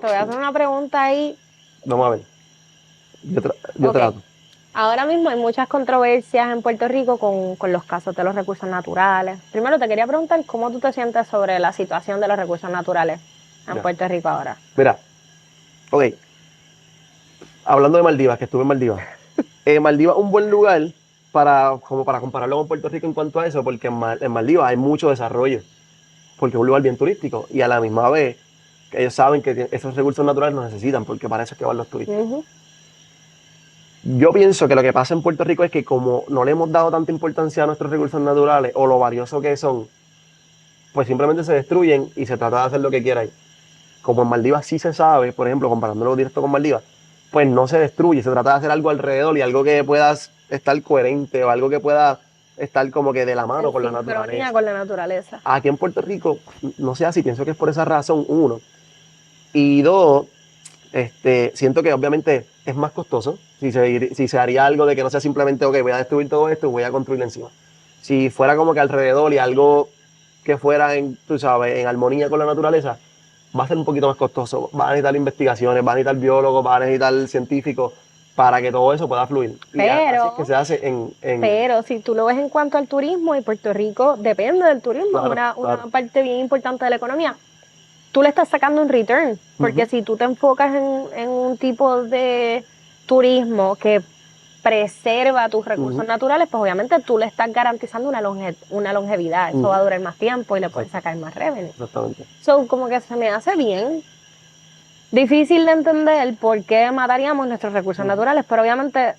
te voy a hacer una pregunta ahí. Vamos a ver. Yo Ok. trato. Ahora mismo hay muchas controversias en Puerto Rico con los casos de los recursos naturales. Primero te quería preguntar cómo tú te sientes sobre la situación de los recursos naturales en Ya. Puerto Rico ahora. Mira, ok. Hablando de Maldivas, que estuve en Maldivas. Maldivas es un buen lugar como para compararlo con Puerto Rico en cuanto a eso, porque en Maldivas hay mucho desarrollo, porque es un lugar bien turístico y a la misma vez que ellos saben que esos recursos naturales los necesitan, porque para eso es que van los turistas. Ujú. Yo pienso que lo que pasa en Puerto Rico es que como no le hemos dado tanta importancia a nuestros recursos naturales o lo valioso que son, pues simplemente se destruyen y se trata de hacer lo que quiera ahí. Como en Maldivas sí se sabe, por ejemplo, comparándolo directo con Maldivas, pues no se destruye, se trata de hacer algo alrededor y algo que pueda estar coherente o algo que pueda estar como que de la mano En con la sincronía naturaleza. con la naturaleza. Aquí en Puerto Rico, no sé si pienso que es por esa razón, uno. Y dos, siento que obviamente es más costoso si se haría algo de que no sea simplemente, ok, voy a destruir todo esto y voy a construir encima. Si fuera como que alrededor y algo que fuera tú sabes, en armonía con la naturaleza, va a ser un poquito más costoso. Va a necesitar investigaciones, va a necesitar biólogos, va a necesitar científicos para que todo eso pueda fluir. Y así es que Pero, se hace pero si tú lo ves en cuanto al turismo, y Puerto Rico depende del turismo, es claro, una claro. parte bien importante de la economía, tú le estás sacando un return, porque Ujú, si tú te enfocas en un tipo de turismo que preserva tus recursos ujú, naturales, pues obviamente tú le estás garantizando una longevidad, eso va a ujú. durar más tiempo y le puedes Exacto, sacar más revenue. exactamente. So, como que se me hace bien difícil de entender por qué mataríamos nuestros recursos Ujú. naturales, pero obviamente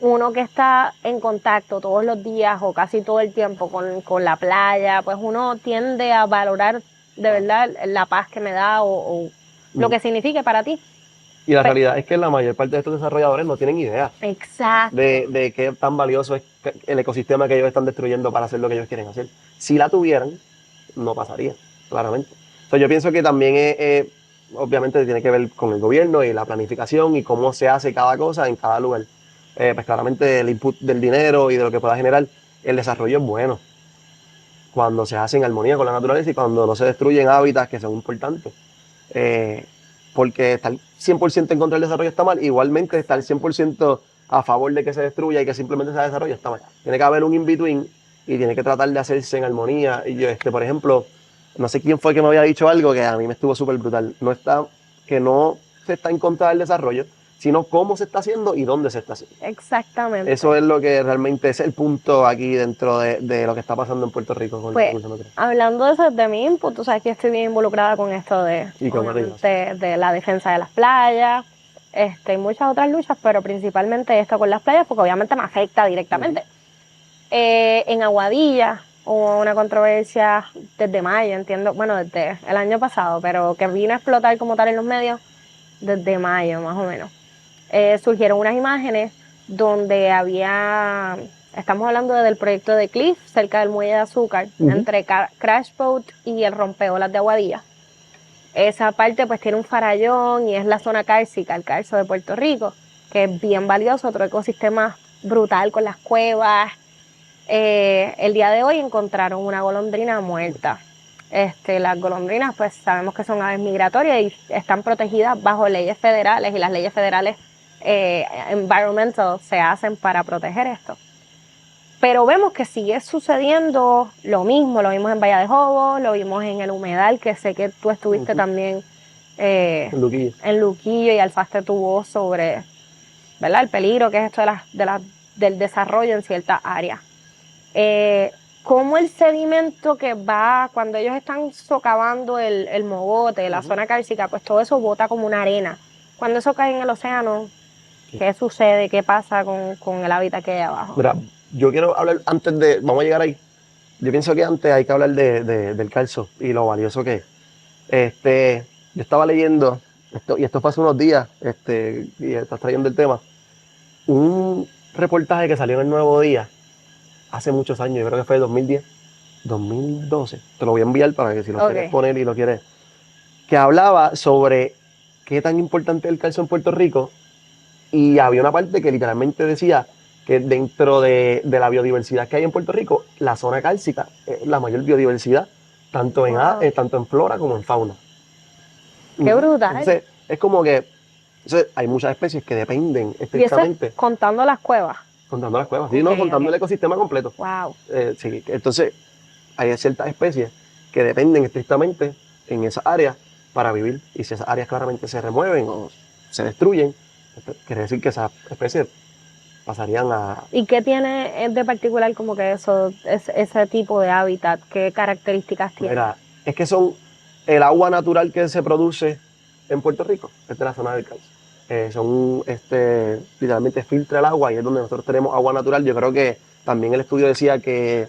uno que está en contacto todos los días o casi todo el tiempo con la playa, pues uno tiende a valorar de Claro. verdad la paz que me da o lo Ujú. que signifique para ti. Y la Pe- realidad es que la mayor parte de estos desarrolladores no tienen idea Exacto, de qué tan valioso es el ecosistema que ellos están destruyendo para hacer lo que ellos quieren hacer. Si la tuvieran, no pasaría, claramente. Entonces yo pienso que también obviamente tiene que ver con el gobierno y la planificación y cómo se hace cada cosa en cada lugar. Pues claramente el input del dinero y de lo que pueda generar el desarrollo es bueno cuando se hace en armonía con la naturaleza y cuando no se destruyen hábitats que son importantes. Eh, Porque estar 100% en contra del desarrollo está mal, igualmente estar 100% a favor de que se destruya y que simplemente se desarrolle está mal. Tiene que haber un in-between y tiene que tratar de hacerse en armonía. Y yo, por ejemplo, no sé quién fue que me había dicho algo que a mí me estuvo súper brutal. Que no se está en contra del desarrollo, sino cómo se está haciendo y dónde se está haciendo. exactamente. Eso es lo que realmente es el punto aquí dentro de lo que está pasando en Puerto Rico con los Pues recursos naturales. hablando de eso, de mi input, tú sabes que estoy bien involucrada con esto de, Y como te digo, obviamente, de la defensa de las playas, y muchas otras luchas, pero principalmente esto con las playas, porque obviamente me afecta directamente. En Aguadilla hubo una controversia desde mayo, entiendo, bueno, desde el año pasado, pero que vino a explotar como tal en los medios desde mayo, más o menos. Surgieron unas imágenes donde estamos hablando del proyecto de Cliff, cerca del muelle de Azúcar, uh-huh. entre Crash Boat y el rompeolas de Aguadilla. Esa parte pues tiene un farallón y es la zona cárcica, el Carso de Puerto Rico, que es bien valioso, otro ecosistema brutal con las cuevas. El día de hoy encontraron una golondrina muerta. Las golondrinas pues sabemos que son aves migratorias y están protegidas bajo leyes federales y las leyes federales environmental se hacen para proteger esto. Pero vemos que sigue sucediendo lo mismo, lo vimos en Bahía de Jobo, lo vimos en el Humedal, que sé que tú estuviste Uh-huh. también eh, Luquillo. en Luquillo y alzaste tu voz sobre, ¿verdad?, el peligro que es esto del desarrollo en ciertas áreas. Cómo el sedimento que va, cuando ellos están socavando el mogote, la Uh-huh. zona cárcica, pues todo eso bota como una arena. Cuando eso cae en el océano, Sí. ¿qué sucede? ¿Qué pasa con el hábitat que hay abajo? Mira, yo quiero hablar vamos a llegar ahí. Yo pienso que antes hay que hablar del calzo y lo valioso que es. Yo estaba leyendo, y esto fue hace unos días, y estás trayendo el tema, un reportaje que salió en el Nuevo Día hace muchos años, yo creo que fue 2010, 2012, te lo voy a enviar para que si lo quieres Ok. poner y lo quieres, que hablaba sobre qué tan importante es el calzo en Puerto Rico y había una parte que literalmente decía que dentro de la biodiversidad que hay en Puerto Rico, la zona cálcica es la mayor biodiversidad, Wow. tanto en flora como en fauna. Qué brutal. Entonces, Es como que entonces, hay muchas especies que dependen Y eso es estrictamente, contando las cuevas. contando las cuevas, ¿sí? No, Ok, contando ok. el ecosistema completo. Wow. Sí, entonces, hay ciertas especies que dependen estrictamente en esas áreas para vivir. Y si esas áreas claramente se remueven o se destruyen, quiere decir que esas especies pasarían a... ¿Y qué tiene de particular como que eso, ese tipo de hábitat? ¿Qué características tiene? Mira, es que son el agua natural que se produce en Puerto Rico, es de la zona del Cauce. Literalmente filtra el agua y es donde nosotros tenemos agua natural. Yo creo que también el estudio decía que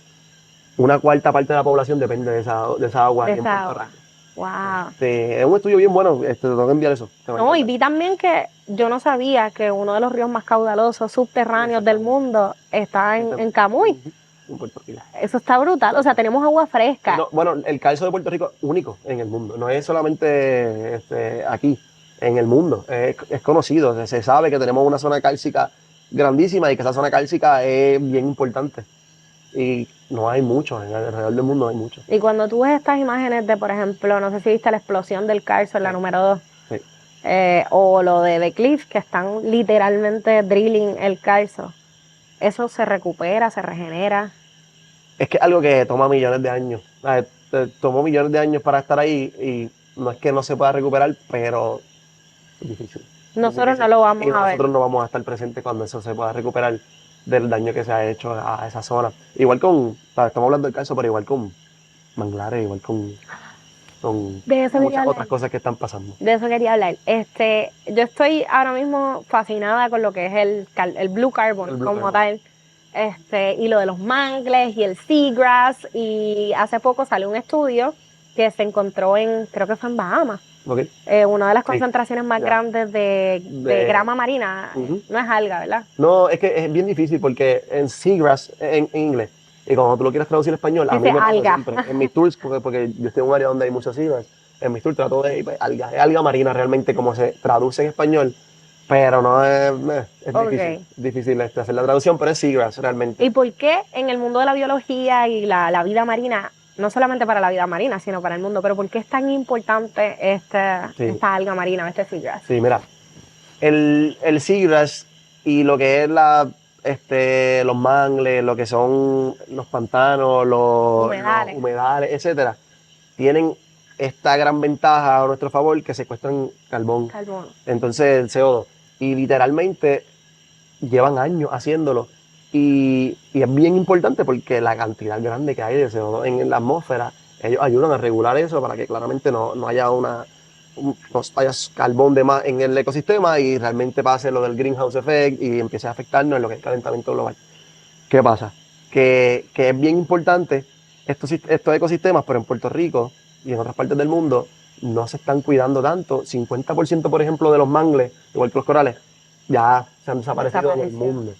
una cuarta parte de la población depende de esa agua De aquí en esa Puerto agua. Rico. Wow. Es un estudio bien bueno, te tengo que enviar eso. Te va a No, y encantar. vi también que yo no sabía que uno de los ríos más caudalosos subterráneos del Exactamente. mundo está Este- en Camuy. Ujú, en Puerto Rico. Eso está brutal. O sea, tenemos agua Sí, fresca. no, bueno, el calzo de Puerto Rico es único en el mundo, no es solamente aquí, en el mundo, es conocido, se sabe que tenemos una zona cálcica grandísima y que esa zona cálcica es bien importante y no hay mucho, alrededor del mundo no hay mucho. Y cuando tú ves estas imágenes de, por ejemplo, no sé si viste la explosión del Carso en la Sí, número 2, sí. o lo de The Cliff, que están literalmente drilling el Carso, eso se recupera, se regenera. Es que es algo que toma millones de años, tomó millones de años para estar ahí y no es que no se pueda recuperar, pero es difícil. Es Nosotros no difícil. lo Y vamos a ver. nosotros no vamos a estar presentes cuando eso se pueda recuperar del daño que se ha hecho a esa zona. Igual estamos hablando del caso, pero igual con manglares, igual con De eso quería muchas hablar. otras cosas que están pasando. De eso quería hablar. Yo estoy ahora mismo fascinada con lo que es el blue carbon El Blue como Carbon. tal. Y lo de los mangles y el seagrass. Y hace poco salió un estudio que se encontró creo que fue en Bahamas, ¿Ok? una de las Sí, concentraciones más ya. grandes de De, grama marina. Ujú. No es alga, ¿verdad? No, es que es bien difícil porque en seagrass, en inglés, y cuando tú lo quieres traducir en español, a Dice mí me pasa alga. siempre. En mis tours, porque yo estoy en un área donde hay muchas seagrass, en mis tours trato de pues, alga, es alga marina realmente como se traduce en español, pero no es Ok. difícil hacer la traducción, pero es seagrass realmente. ¿Y por qué en el mundo de la biología y la vida marina, no solamente para la vida marina, sino para el mundo, pero por qué es tan importante Sí, esta alga marina, este seagrass? sí, mira, el seagrass y lo que es los mangles, lo que son los pantanos, los Humedales, humedales, etcétera, tienen esta gran ventaja a nuestro favor que secuestran carbón, carbono. entonces el CO2. Y literalmente llevan años haciéndolo. Y es bien importante porque la cantidad grande que hay de CO2 en la atmósfera, ellos ayudan a regular eso para que claramente no haya no haya carbón de más en el ecosistema y realmente pase lo del greenhouse effect y empiece a afectarnos en lo que es el calentamiento global. ¿Qué pasa? Que es bien importante estos ecosistemas, pero en Puerto Rico y en otras partes del mundo no se están cuidando tanto. 50% por ejemplo, de los mangles, igual que los corales, ya se han desaparecido en el Desapareció. mundo.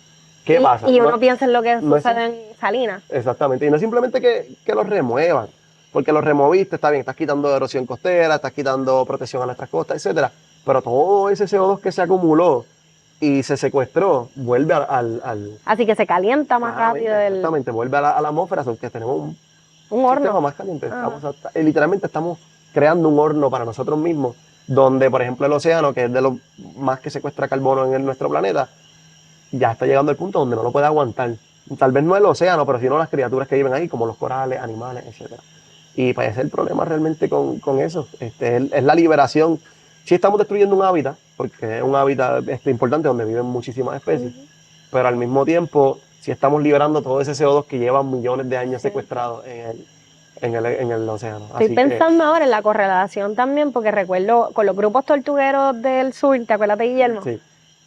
¿Qué pasa? Y uno piensa en lo que No es, sucede en Salinas. exactamente. Y no es simplemente que los remuevan, porque los removiste, está bien, estás quitando erosión costera, estás quitando protección a nuestras costas, etcétera. Pero todo ese CO2 que se acumuló y se secuestró vuelve Así que se calienta más rápido claramente, exactamente, vuelve a la atmósfera, aunque tenemos un un sistema horno. más caliente. Ajá. Literalmente estamos creando un horno para nosotros mismos, donde, por ejemplo, el océano, que es de los más que secuestra carbono en nuestro planeta, ya está llegando al punto donde no lo puede aguantar. Tal vez no el océano, pero sino las criaturas que viven ahí, como los corales, animales, etcétera. Y pues ese es el problema realmente con eso. Es la liberación. Sí estamos destruyendo un hábitat, porque es un hábitat importante donde viven muchísimas especies, Ujú. pero al mismo tiempo sí estamos liberando todo ese CO2 que lleva millones de años Sí. secuestrado en el océano. Estoy Así que pensando ahora en la correlación también, porque recuerdo con los grupos tortugueros del sur, ¿te acuerdas de Guillermo? sí.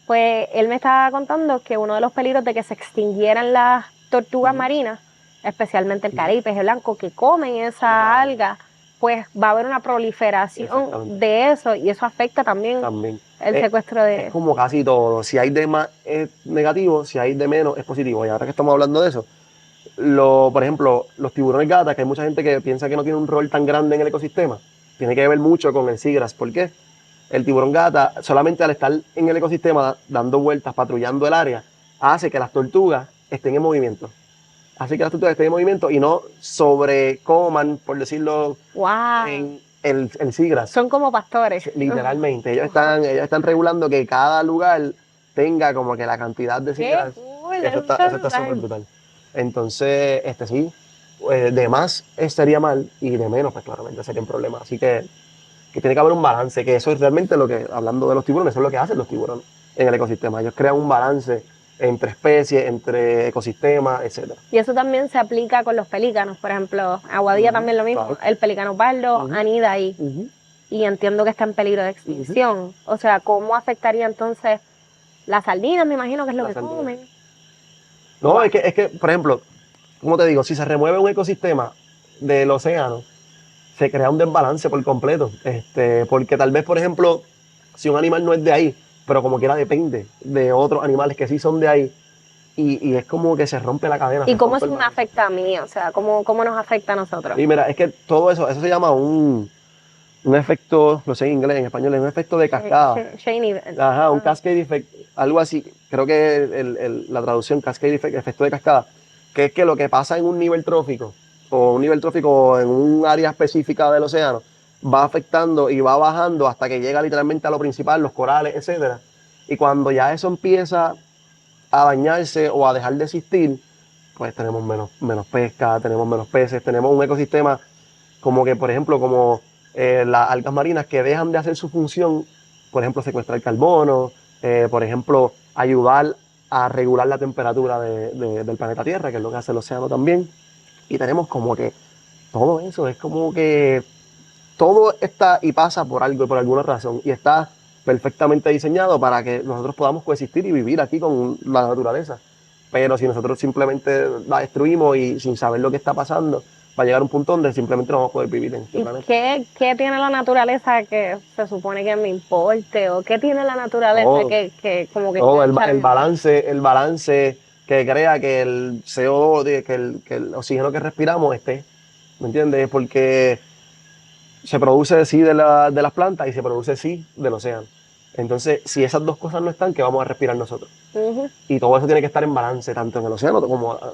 Pues él me estaba contando que uno de los peligros de que se extinguieran las tortugas Ujú. marinas, especialmente el Ujú. caribe y peje blanco, que comen esa alga, pues va a haber una proliferación Exactamente. de eso y eso afecta también También. el secuestro Es de... como casi todo. Si hay de más es negativo, si hay de menos es positivo. Y ahora que estamos hablando de eso, por ejemplo, los tiburones gata, que hay mucha gente que piensa que no tiene un rol tan grande en el ecosistema, tiene que ver mucho con el seagrass. ¿Por qué? El tiburón gata, solamente al estar en el ecosistema dando vueltas, patrullando el área, hace que las tortugas estén en movimiento. Hace que las tortugas estén en movimiento y no sobrecoman, por decirlo, ¡Wow! el seagrass. Son como pastores. Literalmente, ellos están regulando que cada lugar tenga como que la cantidad de Qué seagrass. cool, Eso está súper brutal. Entonces, sí, de más sería mal y de menos, pues claramente sería un problema. Así que tiene que haber un balance, que eso es realmente lo que, hablando de los tiburones, eso es lo que hacen los tiburones en el ecosistema. Ellos crean un balance entre especies, entre ecosistemas, etcétera. Y eso también se aplica con los pelícanos, por ejemplo. Aguadilla también lo mismo. Claro. El pelícano pardo anida ahí. Y entiendo que está en peligro de extinción. O sea, ¿cómo afectaría entonces las sardinas? Me imagino que es lo La que sardina. comen. No, Wow. es que, por ejemplo, como te digo, si se remueve un ecosistema del océano, se crea un desbalance por completo. Porque tal vez, por ejemplo, si un animal no es de ahí, pero como quiera depende de otros animales que sí son de ahí, y es como que se rompe la cadena. ¿Y se cómo rompe eso el me balance. afecta a mí? O sea, ¿cómo nos afecta a nosotros? Y mira, es que todo eso se llama un efecto, no sé en inglés, en español, es un efecto de cascada. Shane event. Ajá, un cascade effect, algo así. Creo que la traducción cascade effect, efecto de cascada, que es que lo que pasa en un nivel trófico o en un área específica del océano va afectando y va bajando hasta que llega literalmente a lo principal, los corales, etcétera. Y cuando ya eso empieza a dañarse o a dejar de existir, pues tenemos menos pesca, tenemos menos peces, tenemos un ecosistema como que, por ejemplo, como las algas marinas que dejan de hacer su función, por ejemplo, secuestrar carbono, por ejemplo, ayudar a regular la temperatura del planeta Tierra, que es lo que hace el océano también. Y tenemos como que todo eso, es como que todo está y pasa por algo y por alguna razón, y está perfectamente diseñado para que nosotros podamos coexistir y vivir aquí con la naturaleza. Pero si nosotros simplemente la destruimos y sin saber lo que está pasando, va a llegar un punto donde simplemente no vamos a poder vivir en este ¿Y planeta. qué tiene la naturaleza que se supone que me importe? ¿O qué tiene la naturaleza Todo, que como que todo engancha el en mí? balance que crea que el CO2, que el oxígeno que respiramos esté, ¿me entiendes? Porque se produce sí de las plantas y se produce sí del océano. Entonces, si esas dos cosas no están, ¿qué vamos a respirar nosotros? Ujú. Y todo eso tiene que estar en balance, tanto en el océano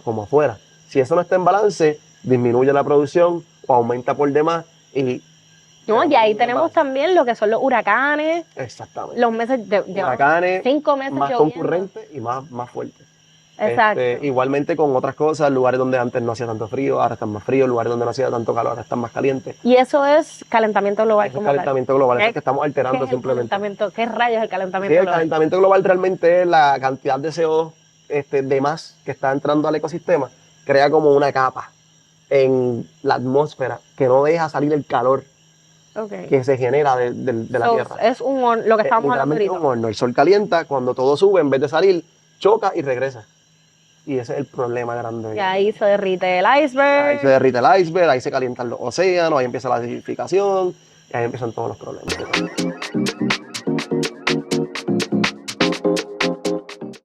como afuera. Si eso no está en balance, disminuye la producción o aumenta por demás y No, y quedamos en ahí un tenemos desbalance. también lo que son los huracanes, Exactamente. los meses, llevamos Huracanes 5 meses más lloviendo. concurrentes y más fuertes. Exacto. Igualmente con otras cosas, lugares donde antes no hacía tanto frío, ahora están más fríos, lugares donde no hacía tanto calor, ahora están más calientes. Y eso es calentamiento global Eso es como tal. calentamiento global, eso es ¿Qué, que estamos qué alterando es el simplemente. calentamiento? ¿Qué rayos es el Sí, calentamiento el global? calentamiento global realmente es la cantidad de CO2 de más que está entrando al ecosistema, crea como una capa en la atmósfera que no deja salir el calor Okay. que se genera de la So, Tierra. es lo que estábamos hablando Literalmente es ahorita. un horno. El sol calienta, cuando todo sube, en vez de salir, choca y regresa. Y ese es el problema grande. Y ahí se derrite el Ahí se iceberg. derrite el iceberg, ahí se calientan los océanos, ahí empieza la acidificación, y ahí empiezan todos los problemas.